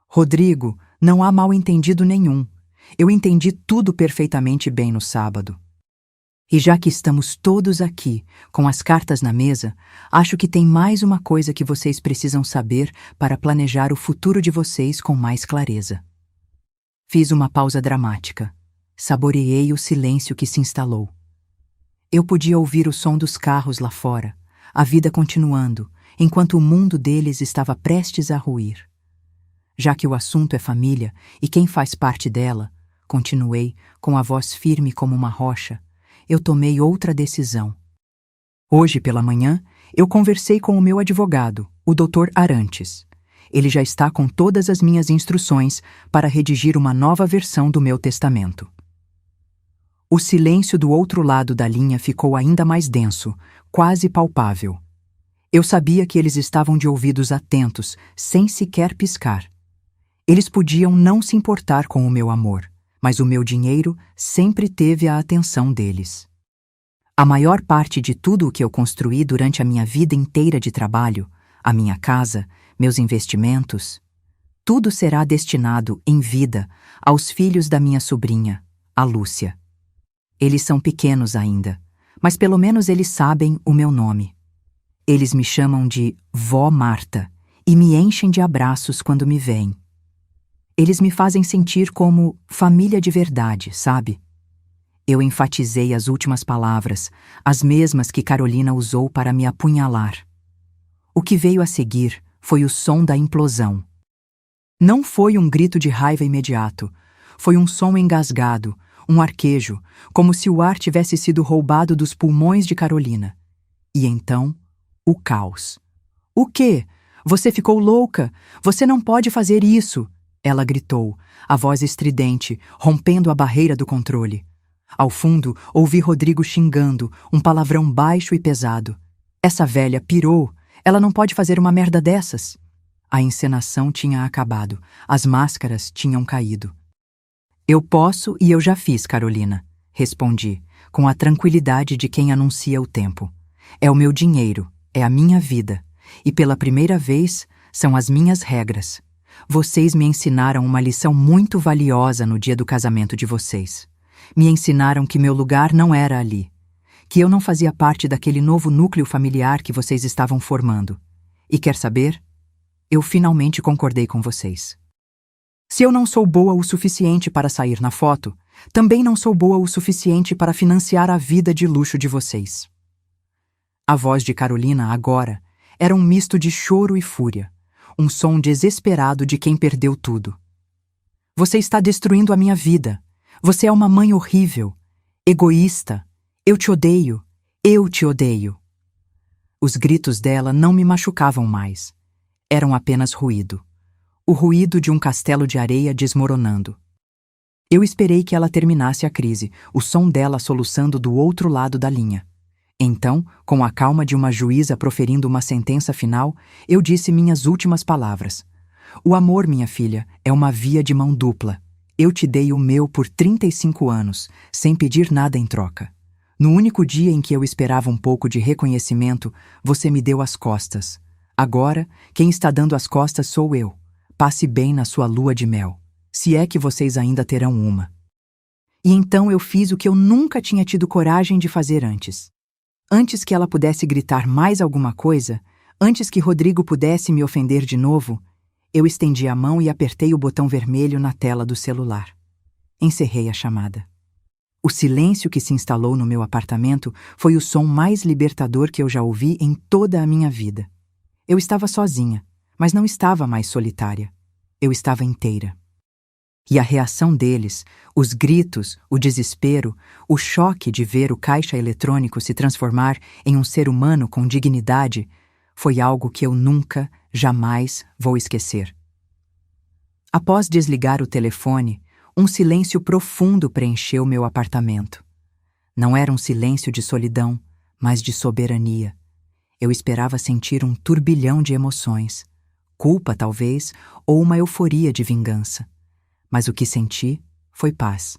Rodrigo, não há mal-entendido nenhum. Eu entendi tudo perfeitamente bem no sábado. E já que estamos todos aqui, com as cartas na mesa, acho que tem mais uma coisa que vocês precisam saber para planejar o futuro de vocês com mais clareza. Fiz uma pausa dramática. Saboreei o silêncio que se instalou. Eu podia ouvir o som dos carros lá fora, a vida continuando, enquanto o mundo deles estava prestes a ruir. Já que o assunto é família e quem faz parte dela, continuei, com a voz firme como uma rocha, eu tomei outra decisão. Hoje pela manhã, eu conversei com o meu advogado, o Dr. Arantes. Ele já está com todas as minhas instruções para redigir uma nova versão do meu testamento. O silêncio do outro lado da linha ficou ainda mais denso, quase palpável. Eu sabia que eles estavam de ouvidos atentos, sem sequer piscar. Eles podiam não se importar com o meu amor, mas o meu dinheiro sempre teve a atenção deles. A maior parte de tudo o que eu construí durante a minha vida inteira de trabalho, a minha casa, meus investimentos, tudo será destinado, em vida, aos filhos da minha sobrinha, a Lúcia. Eles são pequenos ainda, mas pelo menos eles sabem o meu nome. Eles me chamam de Vó Marta e me enchem de abraços quando me veem. Eles me fazem sentir como família de verdade, sabe? Eu enfatizei as últimas palavras, as mesmas que Carolina usou para me apunhalar. O que veio a seguir foi o som da implosão. Não foi um grito de raiva imediato, foi um som engasgado, um arquejo, como se o ar tivesse sido roubado dos pulmões de Carolina. E então, o caos. O quê? Você ficou louca? Você não pode fazer isso! Ela gritou, a voz estridente, rompendo a barreira do controle. Ao fundo, ouvi Rodrigo xingando, um palavrão baixo e pesado. Essa velha pirou. Ela não pode fazer uma merda dessas. A encenação tinha acabado. As máscaras tinham caído. Eu posso e eu já fiz, Carolina. respondi, com a tranquilidade de quem anuncia o tempo. É o meu dinheiro, é a minha vida, e pela primeira vez são as minhas regras. Vocês me ensinaram uma lição muito valiosa no dia do casamento de vocês. Me ensinaram que meu lugar não era ali, que eu não fazia parte daquele novo núcleo familiar que vocês estavam formando. E quer saber? Eu finalmente concordei com vocês. Se eu não sou boa o suficiente para sair na foto, também não sou boa o suficiente para financiar a vida de luxo de vocês. A voz de Carolina, agora, era um misto de choro e fúria, um som desesperado de quem perdeu tudo. Você está destruindo a minha vida. Você é uma mãe horrível, egoísta. Eu te odeio. Eu te odeio. Os gritos dela não me machucavam mais. Eram apenas ruído. O ruído de um castelo de areia desmoronando. Eu esperei que ela terminasse a crise, o som dela soluçando do outro lado da linha. Então, com a calma de uma juíza proferindo uma sentença final, eu disse minhas últimas palavras. O amor, minha filha, é uma via de mão dupla. Eu te dei o meu por 35 anos, sem pedir nada em troca. No único dia em que eu esperava um pouco de reconhecimento, você me deu as costas. Agora, quem está dando as costas sou eu. Passe bem na sua lua de mel, se é que vocês ainda terão uma. E então eu fiz o que eu nunca tinha tido coragem de fazer antes. Antes que ela pudesse gritar mais alguma coisa, antes que Rodrigo pudesse me ofender de novo, eu estendi a mão e apertei o botão vermelho na tela do celular. Encerrei a chamada. O silêncio que se instalou no meu apartamento foi o som mais libertador que eu já ouvi em toda a minha vida. Eu estava sozinha, mas não estava mais solitária. Eu estava inteira. E a reação deles, os gritos, o desespero, o choque de ver o caixa eletrônico se transformar em um ser humano com dignidade, foi algo que eu nunca, jamais vou esquecer. Após desligar o telefone, um silêncio profundo preencheu meu apartamento. Não era um silêncio de solidão, mas de soberania. Eu esperava sentir um turbilhão de emoções, culpa talvez, ou uma euforia de vingança. Mas o que senti foi paz.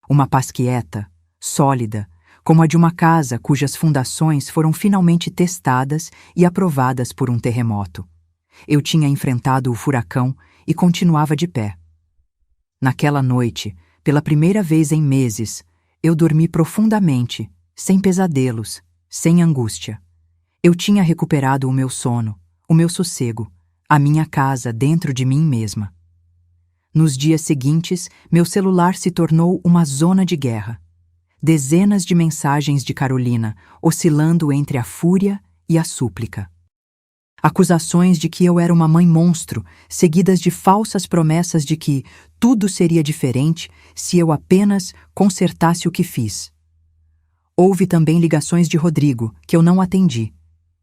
Uma paz quieta, sólida, como a de uma casa cujas fundações foram finalmente testadas e aprovadas por um terremoto. Eu tinha enfrentado o furacão e continuava de pé. Naquela noite, pela primeira vez em meses, eu dormi profundamente, sem pesadelos, sem angústia. Eu tinha recuperado o meu sono, o meu sossego, a minha casa dentro de mim mesma. Nos dias seguintes, meu celular se tornou uma zona de guerra. Dezenas de mensagens de Carolina, oscilando entre a fúria e a súplica. Acusações de que eu era uma mãe monstro, seguidas de falsas promessas de que tudo seria diferente se eu apenas consertasse o que fiz. Houve também ligações de Rodrigo, que eu não atendi.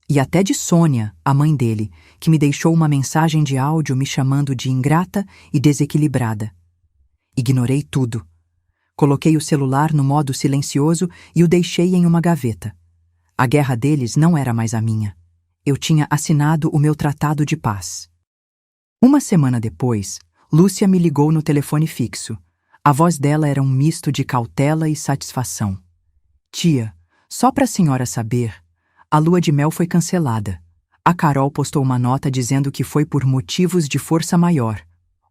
E até de Sônia, a mãe dele, que me deixou uma mensagem de áudio me chamando de ingrata e desequilibrada. Ignorei tudo. Coloquei o celular no modo silencioso e o deixei em uma gaveta. A guerra deles não era mais a minha. Eu tinha assinado o meu tratado de paz. Uma semana depois, Lúcia me ligou no telefone fixo. A voz dela era um misto de cautela e satisfação. Tia, só para a senhora saber, a lua de mel foi cancelada. A Carol postou uma nota dizendo que foi por motivos de força maior.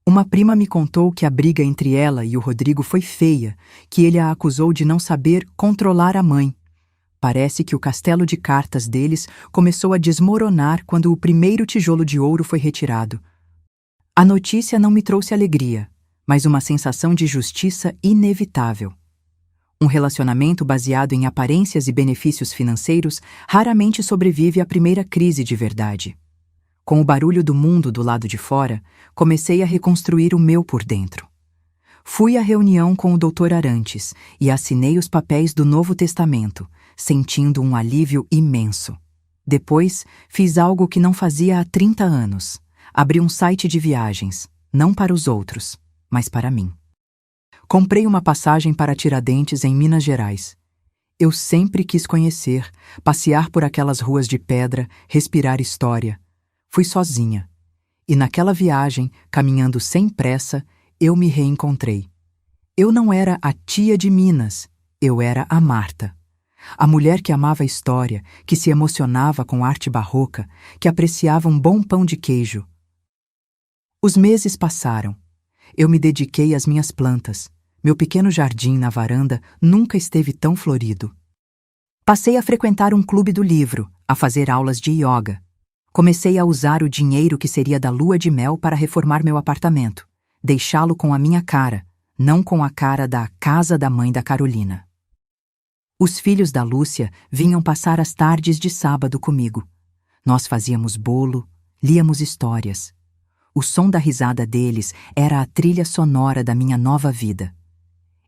Uma prima me contou que a briga entre ela e o Rodrigo foi feia, que ele a acusou de não saber controlar a mãe. Parece que o castelo de cartas deles começou a desmoronar quando o primeiro tijolo de ouro foi retirado. A notícia não me trouxe alegria, mas uma sensação de justiça inevitável. Um relacionamento baseado em aparências e benefícios financeiros raramente sobrevive à primeira crise de verdade. Com o barulho do mundo do lado de fora, comecei a reconstruir o meu por dentro. Fui à reunião com o Dr. Arantes e assinei os papéis do Novo Testamento, sentindo um alívio imenso. Depois, fiz algo que não fazia há 30 anos. Abri um site de viagens, não para os outros, mas para mim. Comprei uma passagem para Tiradentes, em Minas Gerais. Eu sempre quis conhecer, passear por aquelas ruas de pedra, respirar história. Fui sozinha. E naquela viagem, caminhando sem pressa, eu me reencontrei. Eu não era a tia de Minas, eu era a Marta. A mulher que amava a história, que se emocionava com arte barroca, que apreciava um bom pão de queijo. Os meses passaram. Eu me dediquei às minhas plantas. Meu pequeno jardim na varanda nunca esteve tão florido. Passei a frequentar um clube do livro, a fazer aulas de yoga. Comecei a usar o dinheiro que seria da lua de mel para reformar meu apartamento, deixá-lo com a minha cara, não com a cara da casa da mãe da Carolina. Os filhos da Lúcia vinham passar as tardes de sábado comigo. Nós fazíamos bolo, líamos histórias. O som da risada deles era a trilha sonora da minha nova vida.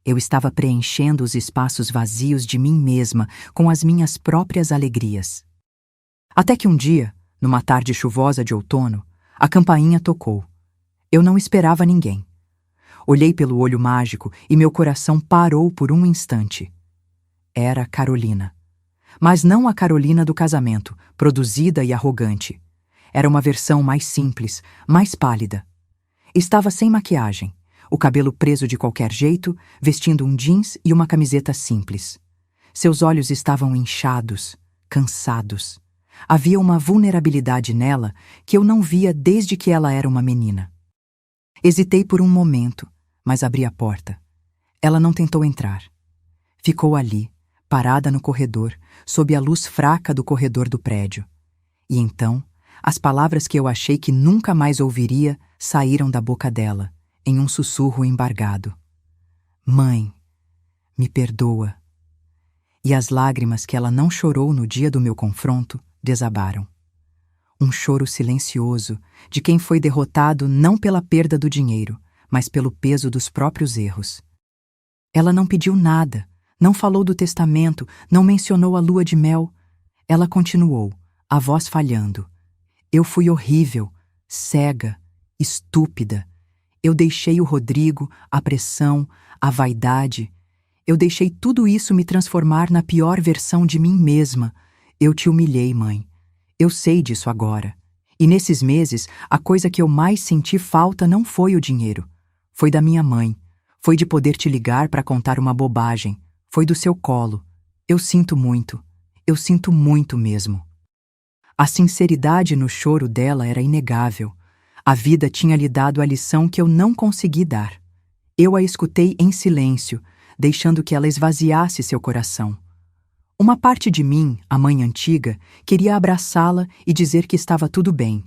Eu estava preenchendo os espaços vazios de mim mesma com as minhas próprias alegrias. Até que um dia, numa tarde chuvosa de outono, a campainha tocou. Eu não esperava ninguém. Olhei pelo olho mágico e meu coração parou por um instante. Era Carolina. Mas não a Carolina do casamento, produzida e arrogante. Era uma versão mais simples, mais pálida. Estava sem maquiagem, o cabelo preso de qualquer jeito, vestindo um jeans e uma camiseta simples. Seus olhos estavam inchados, cansados. Havia uma vulnerabilidade nela que eu não via desde que ela era uma menina. Hesitei por um momento, mas abri a porta. Ela não tentou entrar. Ficou ali, parada no corredor, sob a luz fraca do corredor do prédio. E então, as palavras que eu achei que nunca mais ouviria saíram da boca dela, em um sussurro embargado. Mãe, me perdoa. E as lágrimas que ela não chorou no dia do meu confronto desabaram. Um choro silencioso de quem foi derrotado não pela perda do dinheiro, mas pelo peso dos próprios erros. Ela não pediu nada, não falou do testamento, não mencionou a lua de mel. Ela continuou, a voz falhando. Eu fui horrível, cega, estúpida. Eu deixei o Rodrigo, a pressão, a vaidade. Eu deixei tudo isso me transformar na pior versão de mim mesma. Eu te humilhei, mãe. Eu sei disso agora. E nesses meses, a coisa que eu mais senti falta não foi o dinheiro. Foi da minha mãe. Foi de poder te ligar para contar uma bobagem. Foi do seu colo. Eu sinto muito. Eu sinto muito mesmo. A sinceridade no choro dela era inegável. A vida tinha lhe dado a lição que eu não consegui dar. Eu a escutei em silêncio, deixando que ela esvaziasse seu coração. Uma parte de mim, a mãe antiga, queria abraçá-la e dizer que estava tudo bem.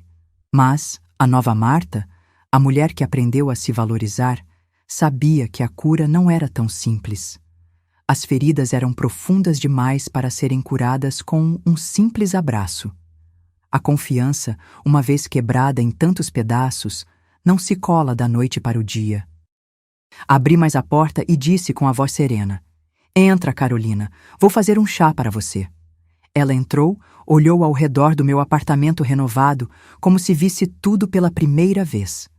Mas a nova Marta, a mulher que aprendeu a se valorizar, sabia que a cura não era tão simples. As feridas eram profundas demais para serem curadas com um simples abraço. A confiança, uma vez quebrada em tantos pedaços, não se cola da noite para o dia. Abri mais a porta e disse com a voz serena: Entra, Carolina, vou fazer um chá para você. Ela entrou, olhou ao redor do meu apartamento renovado, como se visse tudo pela primeira vez.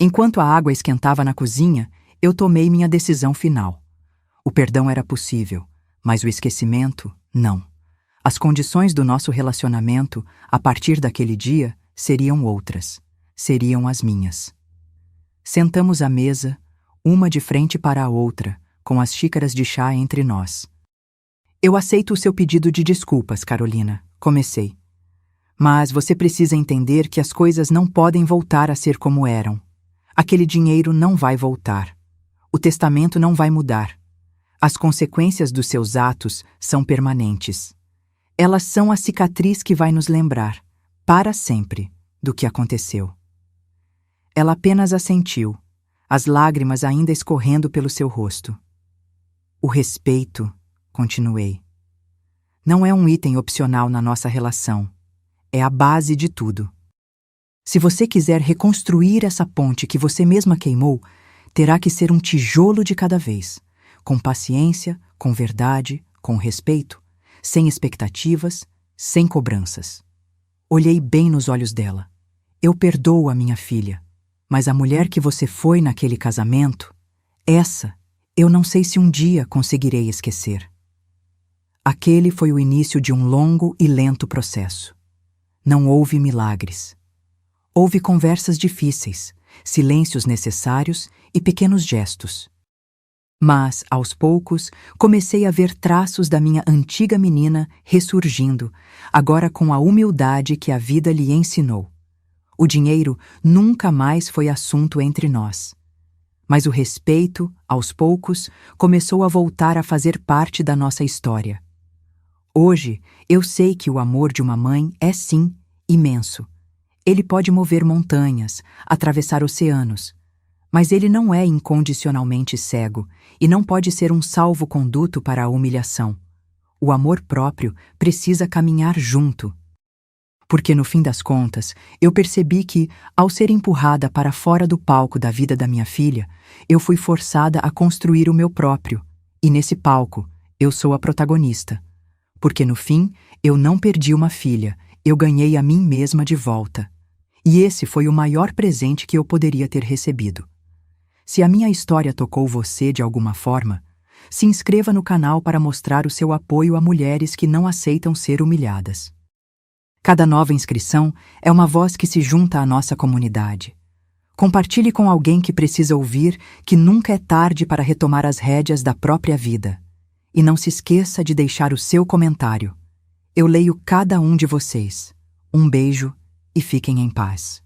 Enquanto a água esquentava na cozinha, eu tomei minha decisão final. O perdão era possível, mas o esquecimento, não. As condições do nosso relacionamento, a partir daquele dia, seriam outras. Seriam as minhas. Sentamos à mesa, uma de frente para a outra, com as xícaras de chá entre nós. Eu aceito o seu pedido de desculpas, Carolina, comecei. Mas você precisa entender que as coisas não podem voltar a ser como eram. Aquele dinheiro não vai voltar. O testamento não vai mudar. As consequências dos seus atos são permanentes. Elas são a cicatriz que vai nos lembrar, para sempre, do que aconteceu. Ela apenas assentiu, as lágrimas ainda escorrendo pelo seu rosto. O respeito, continuei, não é um item opcional na nossa relação. É a base de tudo. Se você quiser reconstruir essa ponte que você mesma queimou, terá que ser um tijolo de cada vez, com paciência, com verdade, com respeito, sem expectativas, sem cobranças. Olhei bem nos olhos dela. Eu perdoo a minha filha, mas a mulher que você foi naquele casamento, essa, eu não sei se um dia conseguirei esquecer. Aquele foi o início de um longo e lento processo. Não houve milagres. Houve conversas difíceis, silêncios necessários e pequenos gestos. Mas, aos poucos, comecei a ver traços da minha antiga menina ressurgindo, agora com a humildade que a vida lhe ensinou. O dinheiro nunca mais foi assunto entre nós. Mas o respeito, aos poucos, começou a voltar a fazer parte da nossa história. Hoje, eu sei que o amor de uma mãe é, sim, imenso. Ele pode mover montanhas, atravessar oceanos. Mas ele não é incondicionalmente cego e não pode ser um salvo-conduto para a humilhação. O amor próprio precisa caminhar junto. Porque, no fim das contas, eu percebi que, ao ser empurrada para fora do palco da vida da minha filha, eu fui forçada a construir o meu próprio. E nesse palco, eu sou a protagonista. Porque, no fim, eu não perdi uma filha, eu ganhei a mim mesma de volta. E esse foi o maior presente que eu poderia ter recebido. Se a minha história tocou você de alguma forma, se inscreva no canal para mostrar o seu apoio a mulheres que não aceitam ser humilhadas. Cada nova inscrição é uma voz que se junta à nossa comunidade. Compartilhe com alguém que precisa ouvir que nunca é tarde para retomar as rédeas da própria vida. E não se esqueça de deixar o seu comentário. Eu leio cada um de vocês. Um beijo e fiquem em paz.